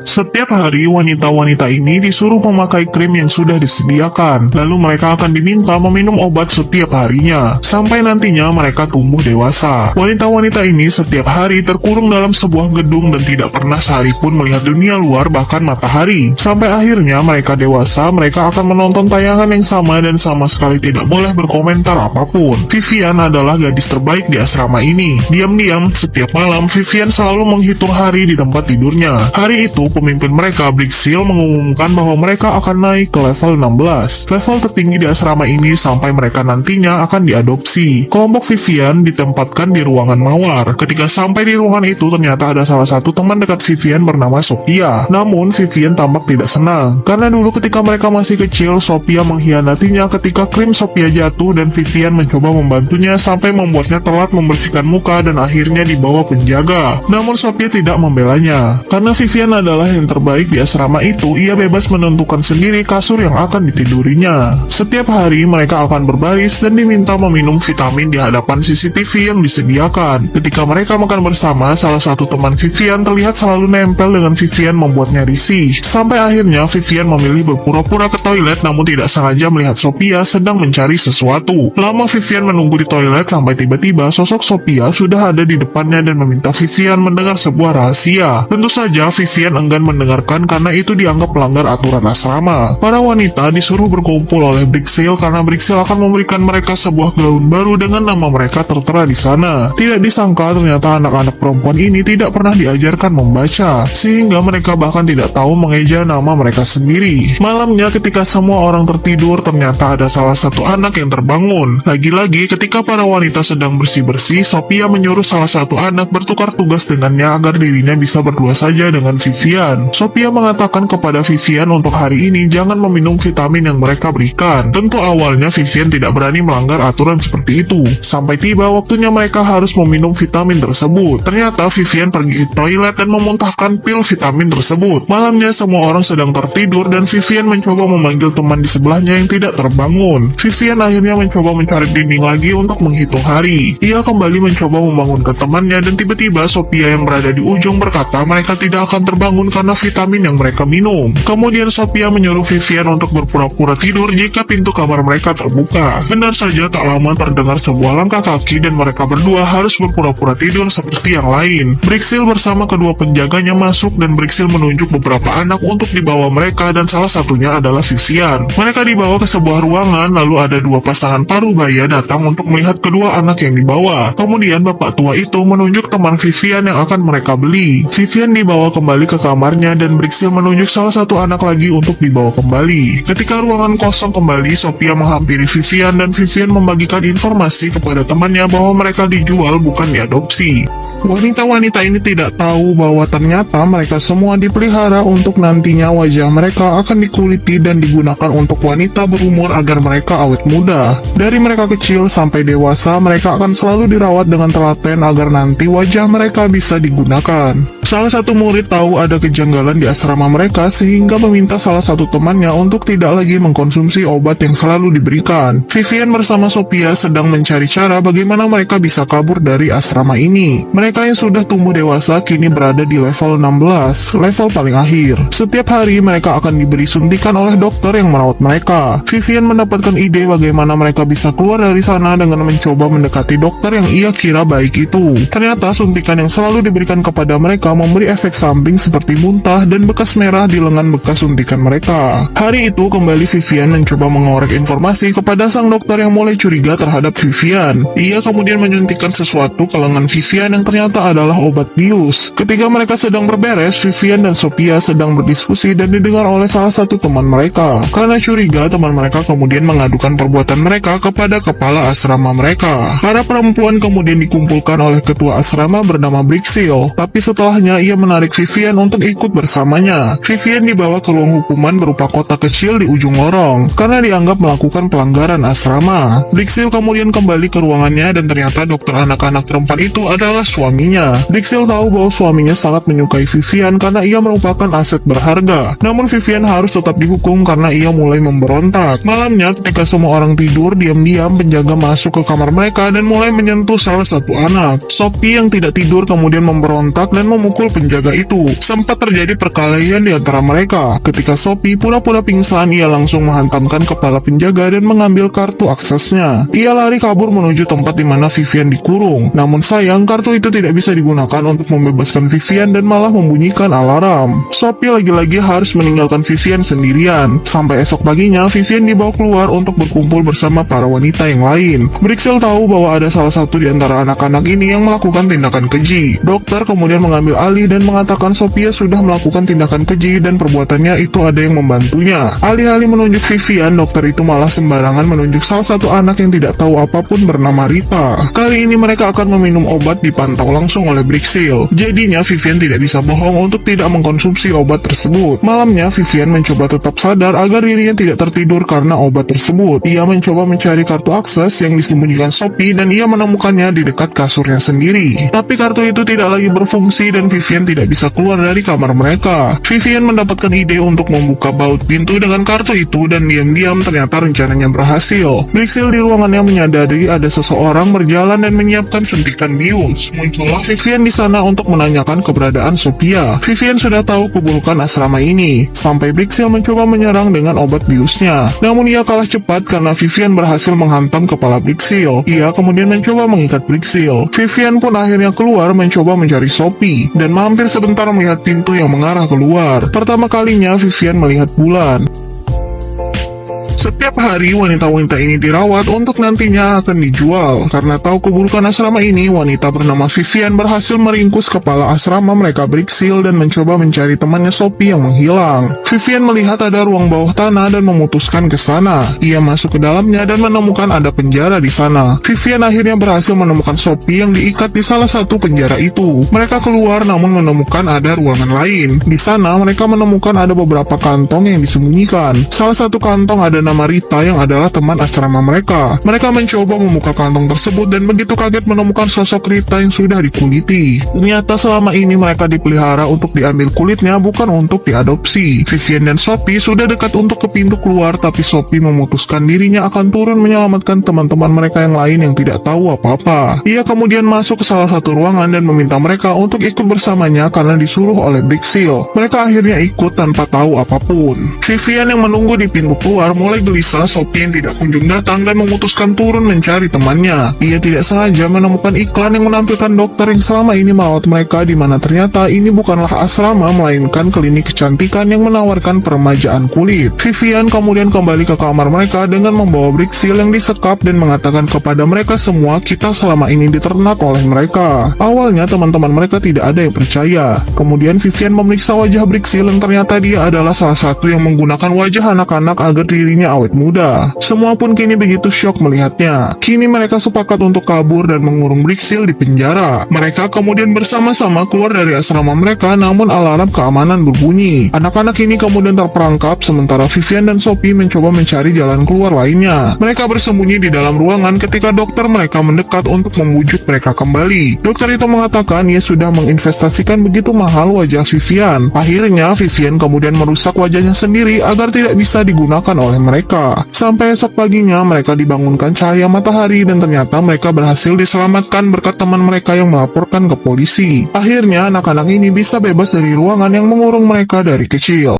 Setiap hari, wanita-wanita ini disuruh memakai krim yang sudah disediakan. Lalu mereka akan diminta meminum obat setiap harinya, sampai nantinya mereka tumbuh dewasa. Wanita-wanita ini setiap hari terkurung dalam sebuah gedung dan tidak pernah sehari pun melihat dunia luar bahkan matahari. Sampai akhirnya mereka dewasa, mereka akan menonton tayangan yang sama dan sama sekali tidak boleh berkomentar apapun. Vivian adalah gadis terbaik di asrama ini. Diam-diam, setiap malam Vivian selalu menghitung hari di tempat tidurnya. Hari itu, pemimpin mereka, Brixiel, mengumumkan bahwa mereka akan naik ke level 16, level tertinggi di asrama ini sampai mereka nantinya akan diadopsi. Kelompok Vivian ditempatkan di ruangan mawar. Ketika sampai di ruangan itu, ternyata ada salah satu teman dekat Vivian bernama Sophia. Namun, Vivian tampak tidak senang, karena dulu ketika mereka masih kecil, Sophia mengkhianatinya ketika krim Sophia jatuh dan Vivian mencoba membantunya sampai membuatnya telat membersihkan muka dan akhirnya dibawa penjaga. Namun Sophia tidak membelanya. Karena Vivian adalah yang terbaik di asrama itu, ia bebas menentukan sendiri kasur yang akan ditidurinya. Setiap hari mereka akan berbaris dan diminta meminum vitamin di hadapan CCTV yang disediakan. Ketika mereka makan bersama, salah satu teman Vivian terlihat selalu nempel dengan Vivian membuatnya risih. Sampai akhirnya Vivian memilih berpura-pura ke toilet namun tidak sengaja melihat Sophia sedang mencari sesuatu. Lama Vivian menunggu di toilet sampai tiba-tiba sosok Sophia sudah ada di depannya dan meminta Vivian mendengar sebuah rahasia. Tentu saja Vivian enggan mendengarkan karena itu dianggap melanggar aturan asrama. Para wanita disuruh berkumpul oleh Brixiel karena Brixiel akan memberikan mereka sebuah gaun baru dengan nama mereka tertera di sana. Tidak disangka ternyata anak-anak perempuan ini tidak pernah diajarkan membaca, sehingga mereka bahkan tidak tahu mengeja nama mereka sendiri. Malamnya ketika semua orang tertidur, ternyata ada salah satu anak yang terbangun. Lagi-lagi ketika para wanita sedang bersih-bersih, Sophia menyuruh salah satu anak bertukar tugas dengannya agar dirinya bisa berdua saja dengan Vivian. Sophia mengatakan kepada Vivian untuk hari ini jangan meminum vitamin yang mereka berikan. Tentu awalnya Vivian tidak berani melanggar aturan seperti itu. Sampai tiba waktunya mereka harus meminum vitamin tersebut. Ternyata Vivian pergi ke toilet dan memuntahkan pil vitamin tersebut. Malamnya semua orang sedang tertidur dan Vivian mencoba memanggil teman di sebelahnya yang tidak terbangun. Vivian akhirnya mencoba mencari dinding lagi untuk menghitung hari. Ia kembali mencoba membangunkan temannya dan tiba-tiba Sophia yang berada di ujung berkata mereka tidak akan terbangun karena vitamin yang mereka minum. Kemudian Sophia menyuruh Vivian untuk berpura-pura tidur jika pintu kamar mereka terbuka. Benar saja tak lama terdengar sebuah langkah kaki dan mereka berdua harus berpura-pura tidur seperti yang lain. Brixiel bersama kedua penjaganya masuk dan Brixiel menunjuk beberapa anak untuk dibawa mereka dan salah satunya adalah Vivian. Mereka dibawa ke sebuah ruangan lalu ada dua pasangan parubaya datang untuk melihat kedua anak yang dibawa. Kemudian bapak tua itu menunjuk teman Vivian yang akan mereka beli. Vivian dibawa kembali ke kamarnya dan Brixiel menunjuk salah satu anak lagi untuk dibawa kembali. Ketika ruangan kosong kembali, Sophia menghampiri Vivian dan Vivian membagikan informasi kepada temannya bahwa mereka dijual bukan diadopsi. Wanita-wanita ini tidak tahu bahwa ternyata mereka semua dipelihara untuk nantinya wajah mereka akan dikuliti dan digunakan untuk wanita berumur agar mereka awet muda. Dari mereka kecil sampai dewasa, mereka akan selalu dirawat dengan telaten agar nanti wajah mereka bisa digunakan. Salah satu murid tahu ada kejanggalan di asrama mereka sehingga meminta salah satu temannya untuk tidak lagi mengkonsumsi obat yang selalu diberikan. Vivian bersama Sophia sedang mencari cara bagaimana mereka bisa kabur dari asrama ini. Mereka yang sudah tumbuh dewasa kini berada di level 16, level paling akhir. Setiap hari mereka akan diberi suntikan oleh dokter yang merawat mereka. Vivian mendapatkan ide bagaimana mereka bisa keluar dari sana dengan mencoba mendekati dokter yang ia kira baik itu. Ternyata suntikan yang selalu diberikan kepada mereka memberi efek samping seperti muntah dan bekas merah di lengan bekas suntikan mereka. Hari itu kembali Vivian mencoba mengorek informasi kepada sang dokter yang mulai curiga terhadap Vivian. Ia kemudian menyuntikkan sesuatu ke lengan Vivian yang ternyata adalah obat bius. Ketika mereka sedang berberes, Vivian dan Sophia sedang berdiskusi dan didengar oleh salah satu teman mereka. Karena curiga, teman mereka kemudian mengadukan perbuatan mereka kepada kepala asrama mereka. Para perempuan kemudian dikumpulkan oleh ketua asrama bernama Brixiel, tapi setelahnya ia menarik Vivian untuk ikut bersamanya. Vivian dibawa ke ruang hukuman berupa kotak kecil di ujung lorong, karena dianggap melakukan pelanggaran asrama. Brixiel kemudian kembali ke ruangannya dan ternyata dokter anak-anak perempuan itu adalah suaminya. Brixiel tahu bahwa suaminya sangat menyukai Vivian karena ia merupakan aset berharga. Namun Vivian harus tetap dihukum karena ia mulai memberontak. Malamnya ketika semua orang tidur, diam-diam penjaga masuk ke kamar mereka dan mulai menyentuh salah satu anak. Sophie yang tidak tidur kemudian memberontak dan memukul penjaga itu. Sempat sempat terjadi perkelahian di antara mereka. Ketika Sophie pura-pura pingsan, ia langsung menghantamkan kepala penjaga dan mengambil kartu aksesnya. Ia lari kabur menuju tempat di mana Vivian dikurung. Namun sayang, kartu itu tidak bisa digunakan untuk membebaskan Vivian dan malah membunyikan alarm. Sophie lagi-lagi harus meninggalkan Vivian sendirian. Sampai esok paginya, Vivian dibawa keluar untuk berkumpul bersama para wanita yang lain. Brixel tahu bahwa ada salah satu di antara anak-anak ini yang melakukan tindakan keji. Dokter kemudian mengambil alih dan mengatakan Sophia sudah melakukan tindakan keji dan perbuatannya itu ada yang membantunya. Alih-alih menunjuk Vivian, dokter itu malah sembarangan menunjuk salah satu anak yang tidak tahu apapun bernama Rita. Kali ini mereka akan meminum obat dipantau langsung oleh Brixel. Jadinya Vivian tidak bisa bohong untuk tidak mengkonsumsi obat tersebut. Malamnya Vivian mencoba tetap sadar agar dirinya tidak tertidur karena obat tersebut. Ia mencoba mencari kartu akses yang disembunyikan Sophie dan ia menemukannya di dekat kasurnya sendiri. Tapi kartu itu tidak lagi berfungsi dan Vivian tidak bisa keluar dari kamar mereka. Vivian mendapatkan ide untuk membuka baut pintu dengan kartu itu dan diam-diam ternyata rencananya berhasil. Brixel di ruangannya menyadari ada seseorang berjalan dan menyiapkan suntikan bius. Muncullah Vivian di sana untuk menanyakan keberadaan Sophia. Vivian sudah tahu keburukan asrama ini. Sampai Brixel mencoba menyerang dengan obat biusnya. Namun ia kalah cepat karena Vivian berhasil menghantam kepala Brixel. Ia kemudian mencoba mengikat Brixel. Vivian pun akhirnya keluar mencoba mencari Sophie dan mampir sebentar melihat pintu yang mengarah keluar. Pertama kalinya Vivian melihat bulan. Setiap hari wanita-wanita ini dirawat untuk nantinya akan dijual. Karena tahu keburukan asrama ini, wanita bernama Vivian berhasil meringkus kepala asrama mereka Brixel dan mencoba mencari temannya Sophie yang menghilang. Vivian melihat ada ruang bawah tanah dan memutuskan ke sana. Ia masuk ke dalamnya dan menemukan ada penjara di sana. Vivian akhirnya berhasil menemukan Sophie yang diikat di salah satu penjara itu. Mereka keluar namun menemukan ada ruangan lain. Di sana mereka menemukan ada beberapa kantong yang disembunyikan. Salah satu kantong ada nama Rita yang adalah teman asrama mereka. Mereka mencoba membuka kantong tersebut dan begitu kaget menemukan sosok Rita yang sudah dikuliti. Ternyata selama ini mereka dipelihara untuk diambil kulitnya, bukan untuk diadopsi. Vivian dan Sophie sudah dekat untuk ke pintu keluar, tapi Sophie memutuskan dirinya akan turun menyelamatkan teman-teman mereka yang lain yang tidak tahu apa-apa. Ia kemudian masuk ke salah satu ruangan dan meminta mereka untuk ikut bersamanya karena disuruh oleh Brixel. Mereka akhirnya ikut tanpa tahu apapun. Vivian yang menunggu di pintu keluar mulai gelisah. Sophie yang tidak kunjung datang dan memutuskan turun mencari temannya. Ia tidak sengaja menemukan iklan yang menampilkan dokter yang selama ini merawat mereka, di mana ternyata ini bukanlah asrama melainkan klinik kecantikan yang menawarkan peremajaan kulit. Vivian kemudian kembali ke kamar mereka dengan membawa Brixel yang disekap dan mengatakan kepada mereka semua kita selama ini diternak oleh mereka. Awalnya teman-teman mereka tidak ada yang percaya. Kemudian Vivian memeriksa wajah Brixel yang ternyata dia adalah salah satu yang menggunakan wajah anak-anak agar dirinya awet muda. Semua pun kini begitu syok melihatnya. Kini mereka sepakat untuk kabur dan mengurung Brixel di penjara. Mereka kemudian bersama-sama keluar dari asrama mereka, namun alarm keamanan berbunyi. Anak-anak ini kemudian terperangkap sementara Vivian dan Sophie mencoba mencari jalan keluar lainnya. Mereka bersembunyi di dalam ruangan ketika dokter mereka mendekat untuk membujuk mereka kembali. Dokter itu mengatakan ia sudah menginvestasikan begitu mahal wajah Vivian. Akhirnya Vivian kemudian merusak wajahnya sendiri agar tidak bisa digunakan oleh mereka. Sampai esok paginya mereka dibangunkan cahaya matahari dan ternyata mereka berhasil diselamatkan berkat teman mereka yang melaporkan ke polisi. Akhirnya anak-anak ini bisa bebas dari ruangan yang mengurung mereka dari kecil.